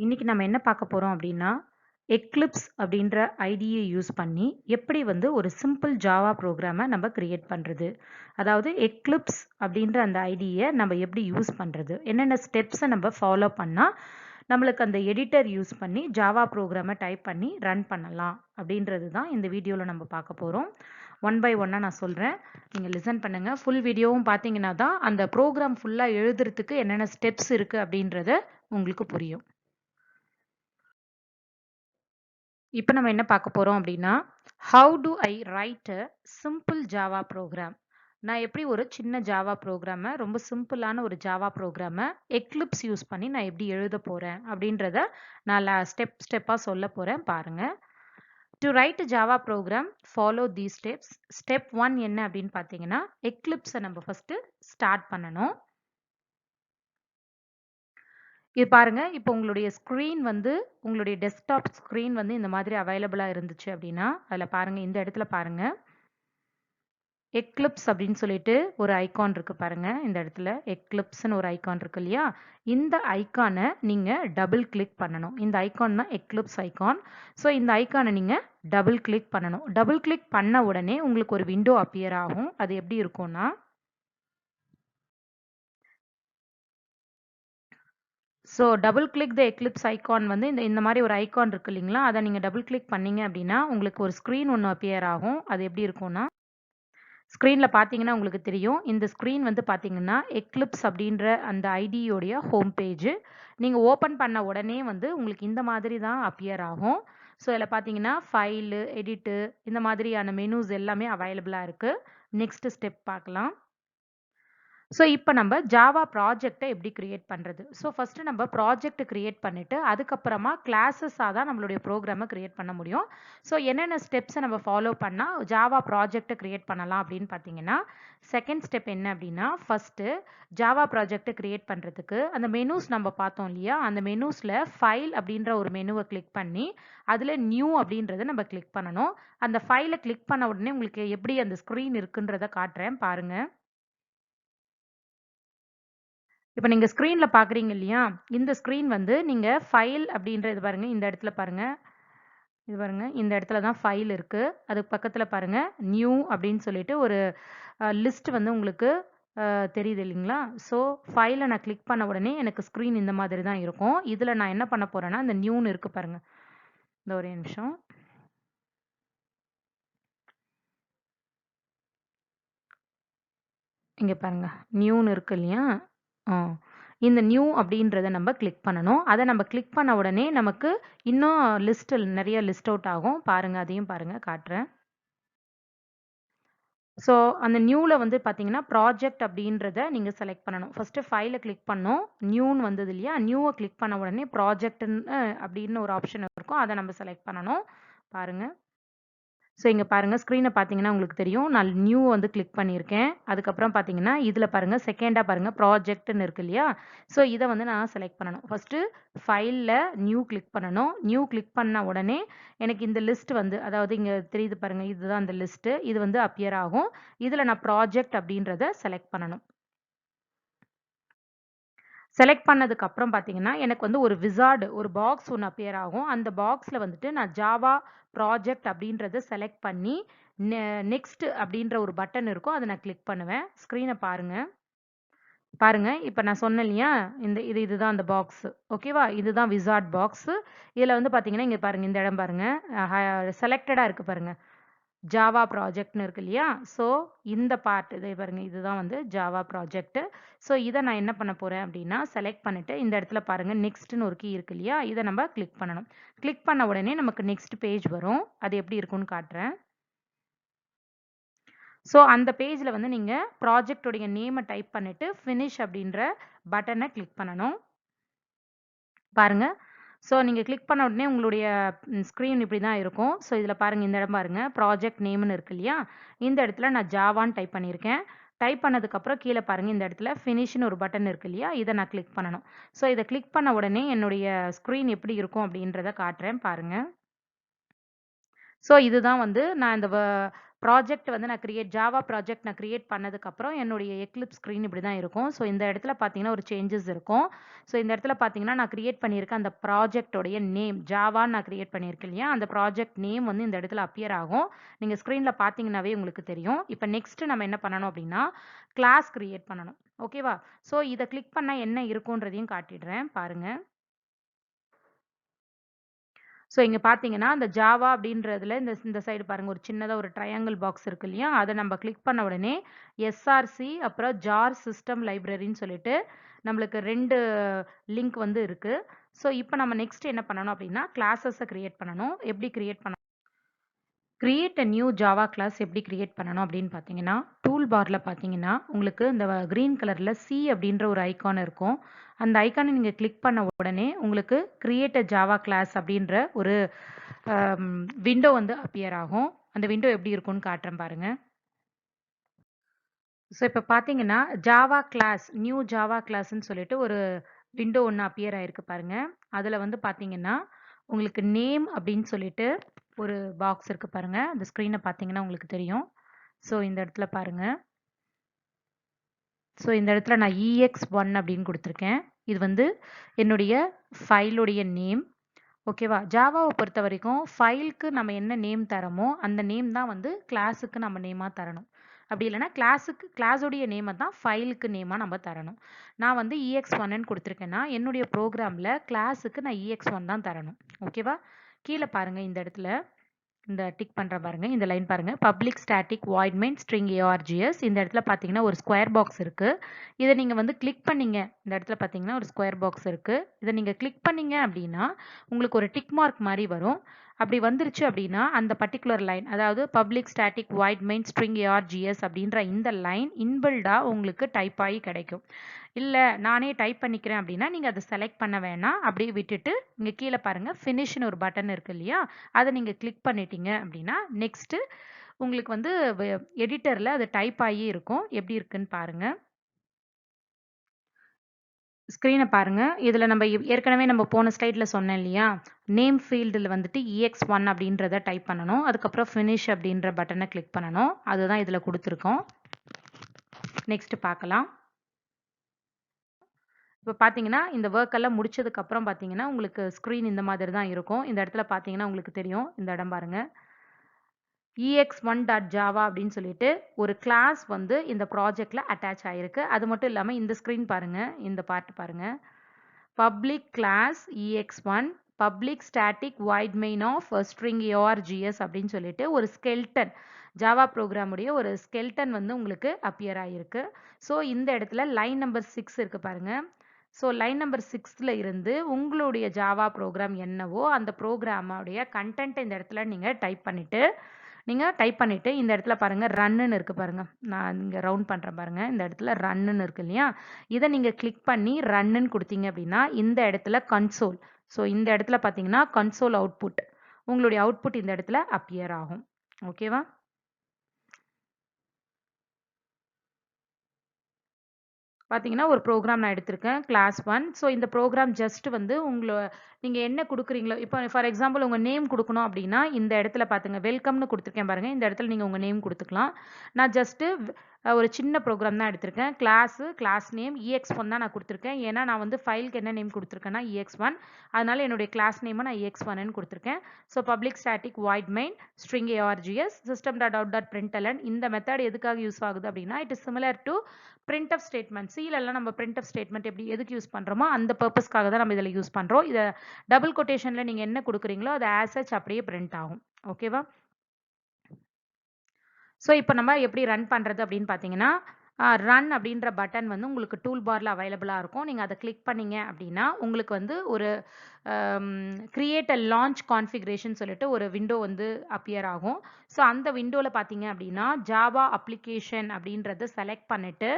இன்னைக்கு நம்ம என்ன பார்க்க போறோம் அப்படின்னா எக்லிப்ஸ் அப்படின்ற ஐடியை யூஸ் பண்ணி எப்படி ஒரு சிம்பிள் ஜாவா ப்ரோக்ராமை நம்ம கிரியேட் பண்ணுறது. அதாவது எக்லிப்ஸ் அப்படின்ற அந்த ஐடியை நம்ம எப்படி யூஸ் பண்ணுறது, என்னென்ன ஸ்டெப்ஸை நம்ம ஃபாலோ பண்ணால் நம்மளுக்கு அந்த எடிட்டர் யூஸ் பண்ணி ஜாவா ப்ரோக்ராமை டைப் பண்ணி ரன் பண்ணலாம் அப்படின்றது தான் இந்த வீடியோவில் நம்ம பார்க்க போகிறோம். ஒன் பை ஒன்னாக நான் சொல்கிறேன், நீங்கள் லிசன் பண்ணுங்கள். ஃபுல் வீடியோவும் பார்த்தீங்கன்னா தான் அந்த ப்ரோக்ராம் ஃபுல்லாக எழுதுறதுக்கு என்னென்ன ஸ்டெப்ஸ் இருக்குது அப்படின்றத உங்களுக்கு புரியும். இப்போ நம்ம என்ன பார்க்க போறோம் அப்படின்னா, how to I write a simple Java program. நான் எப்படி ஒரு சின்ன ஜாவா ப்ரோக்ராமை, ரொம்ப சிம்பிளான ஒரு ஜாவா ப்ரோக்ராமை எக்லிப்ஸ் யூஸ் பண்ணி நான் எப்படி எழுத போறேன் அப்படின்றத நான் ஸ்டெப்பாக சொல்ல போறேன் பாருங்க. To write Java program follow the steps. Step 1 என்ன அப்படின்னு பார்த்தீங்கன்னா, எக்லிப்ஸை நம்ம ஃபர்ஸ்ட் ஸ்டார்ட் பண்ணணும். இது பாருங்க, இப்போ உங்களுடைய ஸ்க்ரீன் உங்களுடைய டெஸ்க்டாப் ஸ்க்ரீன் இந்த மாதிரி அவைலபிளாக இருந்துச்சு அப்படின்னா அதில் பாருங்க, இந்த இடத்துல பாருங்க எக்லிப்ஸ் அப்படின்னு சொல்லிட்டு ஒரு ஐகான் இருக்கு பாருங்க. இந்த இடத்துல எக்லிப்ஸ்னு ஒரு ஐகான் இருக்கு இல்லையா, இந்த ஐகானை நீங்க டபுள் கிளிக் பண்ணணும். இந்த ஐகான் தான் எக்லிப்ஸ் ஐகான். ஸோ இந்த ஐகானை நீங்க டபுள் கிளிக் பண்ணணும். டபுள் கிளிக் பண்ண உடனே உங்களுக்கு ஒரு விண்டோ அப்பியர் ஆகும். அது எப்படி இருக்கும்னா, ஸோ டபுள் கிளிக் த எக்லிப்ஸ் ஐகான் இந்த மாதிரி ஒரு ஐகான் இருக்கு இல்லைங்களா, அதை நீங்கள் டபுள் கிளிக் பண்ணீங்க அப்படின்னா உங்களுக்கு ஒரு ஸ்க்ரீன் ஒன்று அப்பியர் ஆகும். அது எப்படி இருக்கும்னா, ஸ்க்ரீனில் பார்த்தீங்கன்னா உங்களுக்கு தெரியும். இந்த ஸ்க்ரீன் பார்த்தீங்கன்னா எக்லிப்ஸ் அப்படின்ற அந்த ஐடியோடைய ஹோம் பேஜ். நீங்கள் ஓப்பன் பண்ண உடனே உங்களுக்கு இந்த மாதிரி தான் அப்பியர் ஆகும். ஸோ இதில் பார்த்தீங்கன்னா ஃபைலு, எடிட்டு, இந்த மாதிரியான மெனூஸ் எல்லாமே அவைலபிளாக இருக்குது. நெக்ஸ்ட் ஸ்டெப் பார்க்கலாம். ஸோ இப்போ நம்ம ஜாவா ப்ராஜெக்டை எப்படி கிரியேட் பண்ணுறது. ஸோ ஃபஸ்ட்டு நம்ம ப்ராஜெக்ட் கிரியேட் பண்ணிவிட்டு அதுக்கப்புறமா கிளாஸஸாக தான் நம்மளுடைய ப்ரோக்ராமை கிரியேட் பண்ண முடியும். ஸோ என்னென்ன ஸ்டெப்ஸை நம்ம ஃபாலோ பண்ணால் ஜாவா ப்ராஜெக்டை கிரியேட் பண்ணலாம் அப்படின்னு பார்த்தீங்கன்னா, செகண்ட் ஸ்டெப் என்ன அப்படின்னா, ஃபஸ்ட்டு ஜாவா ப்ராஜெக்டை கிரியேட் பண்ணுறதுக்கு அந்த மெனூஸ் நம்ம பார்த்தோம் இல்லையா, அந்த மெனூஸில் ஃபைல் அப்படின்ற ஒரு மெனுவை கிளிக் பண்ணி அதில் நியூ அப்படின்றத நம்ம கிளிக் பண்ணணும். அந்த ஃபைலை கிளிக் பண்ண உடனே உங்களுக்கு எப்படி அந்த ஸ்க்ரீன் இருக்குன்றதை காட்டுறேன் பாருங்கள். இப்போ நீங்கள் ஸ்க்ரீனில் பார்க்குறீங்க இல்லையா, இந்த ஸ்க்ரீன் நீங்கள் ஃபைல் அப்படின்றது பாருங்கள், இந்த இடத்துல பாருங்கள், இது பாருங்கள், இந்த இடத்துல தான் ஃபைல் இருக்குது. அதுக்கு பக்கத்தில் பாருங்கள் நியூ அப்படின்னு சொல்லிட்டு ஒரு லிஸ்ட் உங்களுக்கு தெரியுது இல்லைங்களா. ஸோ ஃபைலை நான் கிளிக் பண்ண உடனே எனக்கு ஸ்க்ரீன் இந்த மாதிரி தான் இருக்கும். இதில் நான் என்ன பண்ண போகிறேன்னா, இந்த நியூன்னு இருக்குது பாருங்கள், இந்த ஒரு நிமிஷம். இங்கே பாருங்கள் நியூன்னு இருக்கு இல்லையா, இந்த நியூ அப்படின்றத நம்ம கிளிக் பண்ணணும். அதை நம்ம கிளிக் பண்ண உடனே நமக்கு இன்னும் நிறைய லிஸ்ட் அவுட் ஆகும். பாருங்கள், அதையும் பாருங்கள், காட்டுறேன். ஸோ அந்த நியூவில் பார்த்தீங்கன்னா ப்ராஜெக்ட் அப்படின்றத நீங்கள் செலக்ட் பண்ணணும். ஃபஸ்ட்டு ஃபைலை கிளிக் பண்ணோம், நியூன்னு வந்தது இல்லையா, நியூவை கிளிக் பண்ண உடனே ப்ராஜெக்ட்னு அப்படின்னு ஒரு ஆப்ஷன் இருக்கும், அதை நம்ம செலக்ட் பண்ணணும். பாருங்கள். ஸோ இங்கே பாருங்கள், ஸ்க்ரீனை பார்த்தீங்கன்னா உங்களுக்கு தெரியும். நான் நியூ கிளிக் பண்ணியிருக்கேன். அதுக்கப்புறம் பார்த்தீங்கன்னா இதில் பாருங்கள், செகண்டாக பாருங்கள் ப்ராஜெக்ட்னு இருக்கு இல்லையா. ஸோ இதை நான் செலக்ட் பண்ணணும். ஃபஸ்ட்டு ஃபைலில் நியூ கிளிக் பண்ணணும். நியூ கிளிக் பண்ண உடனே எனக்கு இந்த லிஸ்ட் அதாவது இங்கே தெரியுது பாருங்கள், இதுதான் அந்த லிஸ்ட்டு. இது அப்பியர் ஆகும். இதில் நான் ப்ராஜெக்ட் அப்படின்றத செலக்ட் பண்ணணும். செலக்ட் பண்ணதுக்கு அப்புறம் பார்த்தீங்கன்னா எனக்கு ஒரு விசார்டு ஒரு பாக்ஸ் ஒன்று அப்பியர் ஆகும். அந்த பாக்ஸில் நான் ஜாவா ப்ராஜெக்ட் அப்படின்றத செலக்ட் பண்ணி நெக்ஸ்ட் அப்படின்ற ஒரு பட்டன் இருக்கும், அதை நான் கிளிக் பண்ணுவேன். ஸ்க்ரீனை பாருங்கள். பாருங்க, இப்போ நான் சொன்னேன் இல்லையா, இதுதான் அந்த பாக்ஸ். ஓகேவா, இதுதான் விசார்ட் பாக்ஸ். இதில் பார்த்தீங்கன்னா இங்கே பாருங்க, இந்த இடம் பாருங்க, செலக்டடாக இருக்கு பாருங்க, ஜாவா ப்ராஜெக்ட்னு இருக்கு இல்லையா. ஸோ இந்த பார்ட் இதை பாருங்க, இதுதான் ஜாவா ப்ராஜெக்ட். ஸோ இதை நான் என்ன பண்ண போறேன் அப்படின்னா, செலக்ட் பண்ணிட்டு இந்த இடத்துல பாருங்க நெக்ஸ்ட்னு ஒரு கீ இருக்கு இல்லையா, இதை நம்ம கிளிக் பண்ணணும். கிளிக் பண்ண உடனே நமக்கு நெக்ஸ்ட் பேஜ் வரும். அது எப்படி இருக்கும்னு காட்டுறேன். ஸோ அந்த பேஜில் நீங்கள் ப்ராஜெக்டோடைய நேமை டைப் பண்ணிட்டு ஃபினிஷ் அப்படின்ற பட்டனை கிளிக் பண்ணணும். பாருங்க, ஸோ நீங்கள் கிளிக் பண்ண உடனே உங்களுடைய ஸ்க்ரீன் இப்படி தான் இருக்கும். ஸோ இதில் பாருங்கள், இந்த இடம் பாருங்கள், ப்ராஜெக்ட் நேம்னு இருக்கு இல்லையா, இந்த இடத்துல நான் ஜாவான்னு டைப் பண்ணியிருக்கேன். டைப் பண்ணதுக்கப்புறம் கீழே பாருங்கள், இந்த இடத்துல ஃபினிஷ்னு ஒரு பட்டன் இருக்கு இல்லையா, இதை நான் கிளிக் பண்ணணும். ஸோ இதை கிளிக் பண்ண உடனே என்னுடைய ஸ்க்ரீன் எப்படி இருக்கும் அப்படின்றத காட்டுறேன் பாருங்கள். ஸோ இதுதான் நான் இந்த ப்ராஜெக்ட் வந்து நான் ஜாவா ப்ராஜெக்ட் நான் கிரியேட் பண்ணதுக்கப்புறம் என்னுடைய எக்லிப்ஸ் ஸ்க்ரீன் இப்படி தான் இருக்கும். ஸோ இந்த இடத்துல பார்த்தீங்கன்னா ஒரு சேஞ்சஸ் இருக்கும். ஸோ இந்த இடத்துல பார்த்தீங்கன்னா நான் கிரியேட் பண்ணியிருக்க அந்த ப்ராஜெக்டோடைய நேம் ஜாவான்னு நான் கிரியேட் பண்ணியிருக்கேன் இல்லையா, அந்த ப்ராஜெக்ட் நேம் வந்து இந்த இடத்துல அப்பியர் ஆகும். நீங்கள் ஸ்க்ரீனில் பார்த்தீங்கன்னாவே உங்களுக்கு தெரியும். இப்போ நெக்ஸ்ட் நம்ம என்ன பண்ணணும் அப்படின்னா கிளாஸ் கிரியேட் பண்ணணும். ஓகேவா? ஸோ இதை கிளிக் பண்ணால் என்ன இருக்குன்றதையும் காட்டிடுறேன் பாருங்க. ஸோ இங்க பார்த்தீங்கன்னா, அந்த ஜாவா அப்படின்றதுல இந்த இந்த சைடு பாருங்க ஒரு சின்னதா ஒரு ட்ரையாங்கிள் பாக்ஸ் இருக்கு இல்லையா? அத நம்ம கிளிக் பண்ண உடனே எஸ்ஆர்சி அப்புறம் ஜார் சிஸ்டம் லைப்ரரின்னு சொல்லிட்டு நம்மளுக்கு 2 லிங்க் வந்து இருக்கு. ஸோ இப்ப நம்ம நெக்ஸ்ட் என்ன பண்ணணும் அப்படின்னா, கிளாஸஸ கிரியேட் பண்ணணும். எப்படி கிரியேட் பண்ணணும்? Create a new Java class எப்படி கிரியேட் பண்ணணும் அப்படின்னு பார்த்தீங்கன்னா, டூல் பார்ல பார்த்தீங்கன்னா, உங்களுக்கு இந்த கிரீன் கலர்ல சி அப்படின்ற ஒரு ஐகான் இருக்கும். அந்த ஐகானை நீங்க கிளிக் பண்ண உடனே உங்களுக்கு கிரியேட் அ ஜாவா கிளாஸ் அப்படின்ற ஒரு விண்டோ வந்து அப்பியர் ஆகும். அந்த விண்டோ எப்படி இருக்கும்னு காட்டுறேன் பாருங்க. ஸோ இப்போ பார்த்தீங்கன்னா ஜாவா கிளாஸ் நியூ ஜாவா கிளாஸ்ன்னு சொல்லிட்டு ஒரு விண்டோ ஒன்று அப்பியர் ஆயிருக்கு பாருங்க. அதில் வந்து பார்த்தீங்கன்னா உங்களுக்கு நேம் அப்படின்னு சொல்லிட்டு ஒரு பாக்ஸ் இருக்கு பாருங்க. அந்த ஸ்க்ரீனை பார்த்தீங்கன்னா உங்களுக்கு தெரியும். ஸோ இந்த இடத்துல பாருங்க. ஸோ இந்த இடத்துல நான் EX1 அப்படின்னு கொடுத்துருக்கேன். இது வந்து என்னுடைய ஃபைலுடைய நேம். ஓகேவா? ஜாவாவை பொறுத்த வரைக்கும் ஃபைலுக்கு நம்ம என்ன நேம் தரமோ அந்த நேம் தான் வந்து கிளாஸுக்கு நம்ம நேமாக தரணும். அப்படி இல்லைன்னா கிளாஸோடைய நேமை தான் ஃபைலுக்கு நேமாக நம்ம தரணும். நான் வந்து EX1ன்னு கொடுத்துருக்கேன்னா என்னுடைய ப்ரோக்ராமில் கிளாஸுக்கு நான் EX1 தான் தரணும். ஓகேவா? கீழே பாருங்க இந்த இடத்துல இந்த டிக் பண்ற பாருங்க இந்த லைன் பாருங்க public static void main string args இந்த இடத்துல பார்த்தீங்கன்னா ஒரு ஸ்கொயர் பாக்ஸ் இருக்கு. இதை நீங்க வந்து கிளிக் பண்ணீங்க இந்த இடத்துல பார்த்தீங்கன்னா ஒரு ஸ்கொயர் பாக்ஸ் இருக்கு. இதை நீங்க கிளிக் பண்ணீங்க அப்படின்னா உங்களுக்கு ஒரு டிக் மார்க் மாதிரி வரும். அப்படி வந்துருச்சு அப்படின்னா அந்த பர்டிகுலர் லைன் அதாவது public static void main string args அப்படின்ற இந்த லைன் இன்பில்டா உங்களுக்கு டைப் ஆகி கிடைக்கும். இல்லை நானே டைப் பண்ணிக்கிறேன் அப்படின்னா நீங்கள் அதை செலக்ட் பண்ண வேணாம். அப்படியே விட்டுட்டு இங்கே கீழே பாருங்கள் ஃபினிஷ்னு ஒரு பட்டன் இருக்கு இல்லையா, அதை நீங்கள் கிளிக் பண்ணிட்டீங்க அப்படின்னா நெக்ஸ்ட்டு உங்களுக்கு வந்து எடிட்டரில் அது டைப் ஆகி இருக்கும். எப்படி இருக்குன்னு பாருங்கள். ஸ்க்ரீனை பாருங்க. இதில் நம்ம ஏற்கனவே நம்ம போன ஸ்லைடில் சொன்னேன் இல்லையா, நேம் ஃபீல்டில் வந்துட்டு EX1 அப்படின்றத டைப் பண்ணணும். அதுக்கப்புறம் ஃபினிஷ் அப்படின்ற பட்டனை கிளிக் பண்ணணும். அதுதான் இதில் கொடுத்துருக்கோம். நெக்ஸ்ட் பார்க்கலாம். இப்போ பார்த்தீங்கன்னா இந்த ஒர்க் எல்லாம் முடிச்சதுக்கு அப்புறம் பார்த்தீங்கன்னா உங்களுக்கு ஸ்க்ரீன் இந்த மாதிரி தான் இருக்கும். இந்த இடத்துல பார்த்தீங்கன்னா உங்களுக்கு தெரியும். இந்த இடம் பாருங்க. ex1.java அப்படின்னு சொல்லிட்டு ஒரு கிளாஸ் வந்து இந்த ப்ராஜெக்ட்ல அட்டாச் ஆயிருக்கு. அது மட்டும் இல்லாம இந்த ஸ்க்ரீன் பாருங்க. இந்த பார்ட் பாருங்க. Public class ex1 public static void main of string args அப்படின்னு சொல்லிட்டு ஒரு ஸ்கெல்டன் ஜாவா ப்ரோக்ராம் உடைய ஒரு ஸ்கெல்டன் வந்து உங்களுக்கு அப்பியர் ஆயிருக்கு. ஸோ இந்த இடத்துல லைன் நம்பர் 6 இருக்கு பாருங்க. ஸோ லைன் நம்பர் 6ல இருந்து உங்களுடைய ஜாவா ப்ரோக்ராம் என்னவோ அந்த ப்ரோக்ராமோடைய கண்டென்ட் இந்த இடத்துல நீங்கள் டைப் பண்ணிட்டு இந்த இடத்துல பாருங்க ரன்னுன்னு இருக்கு பாருங்க. நான் இங்கே ரவுண்ட் பண்ணுறேன் பாருங்க. இந்த இடத்துல ரன்னுன்னு இருக்கு இல்லையா, இதை நீங்கள் கிளிக் பண்ணி ரன்னுன்னு கொடுத்தீங்க அப்படின்னா இந்த இடத்துல கன்சோல். ஸோ இந்த இடத்துல பார்த்தீங்கன்னா கன்சோல் அவுட்புட் உங்களுடைய அவுட்புட் இந்த இடத்துல அப்பியர் ஆகும். ஓகேவா? பார்த்தீங்கன்னா ஒரு ப்ரோக்ராம் நான் எடுத்திருக்கேன் கிளாஸ் 1. ஸோ இந்த ப்ரோக்ராம் ஜஸ்ட் வந்து நீங்கள் என்ன கொடுக்குறீங்களோ இப்போ ஃபார் எக்ஸாம்பிள் உங்கள் நேம் கொடுக்கணும் அப்படின்னா இந்த இடத்துல பார்த்துங்க வெல்கம்னு கொடுத்துருக்கேன் பாருங்கள். இந்த இடத்துல நீங்கள் உங்கள் நேம் கொடுத்துக்கலாம். நான் ஜஸ்ட்டு ஒரு சின்ன ப்ரோக்ராம் தான் எடுத்திருக்கேன். கிளாஸ் நேம் EX1 தான் நான் கொடுத்துருக்கேன். ஏன்னா நான் வந்து ஃபைலுக்கு என்ன நேம் கொடுத்துருக்கேன்னா EX1. அதனால என்னுடைய கிளாஸ் நேமை நான் EX1ன்னு கொடுத்துருக்கேன். So public static void main string args system.out.println இந்த மெத்தட் எதுக்காக யூஸ் ஆகுது அப்படின்னா it is similar to printf statement. சிலெல்லாம் நம்ம printf ஸ்டேட்மெண்ட் எப்படி எதுக்கு யூஸ் பண்ணுறோமோ அந்த பர்பஸ்க்காக தான் நம்ம இதில் யூஸ் பண்ணுறோம். இதை டபுள் கொட்டேஷனில் நீங்கள் என்ன கொடுக்குறீங்களோ அது ஆஸ் சச் அப்படியே பிரிண்ட் ஆகும். ஓகேவா? ஸோ இப்போ நம்ம எப்படி ரன் பண்ணுறது அப்படின்னு பார்த்தீங்கன்னா ரன் அப்படின்ற பட்டன் வந்து உங்களுக்கு டூல் பாரில் அவைலபிளாக இருக்கும். நீங்கள் அதை கிளிக் பண்ணீங்க அப்படின்னா உங்களுக்கு வந்து ஒரு கிரியேட் அ லான்ச் கான்ஃபிகரேஷன் சொல்லிட்டு ஒரு விண்டோ வந்து அப்பியர் ஆகும். ஸோ அந்த விண்டோவில் பார்த்தீங்க அப்படின்னா ஜாவா அப்ளிகேஷன் அப்படின்றத செலக்ட் பண்ணிட்டு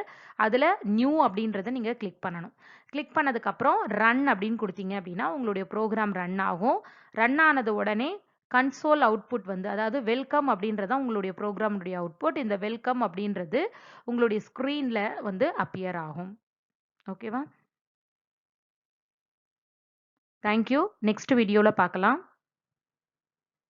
அதில் நியூ அப்படின்றத நீங்கள் கிளிக் பண்ணணும். கிளிக் பண்ணதுக்கப்புறம் ரன் அப்படின்னு கொடுத்தீங்க அப்படின்னா உங்களுடைய ப்ரோக்ராம் ரன் ஆகும். ரன் ஆனது உடனே கன்சோல் அவுட்புட் வந்து அதாவது வெல்கம் அப்படின்றத உங்களுடைய ப்ரோக்ராமுடைய அவுட்புட். இந்த வெல்கம் அப்படின்றது உங்களுடைய ஸ்க்ரீனில் வந்து அப்பியர் ஆகும். ஓகேவா? தேங்க்யூ. நெக்ஸ்ட் வீடியோவில் பார்க்கலாம்.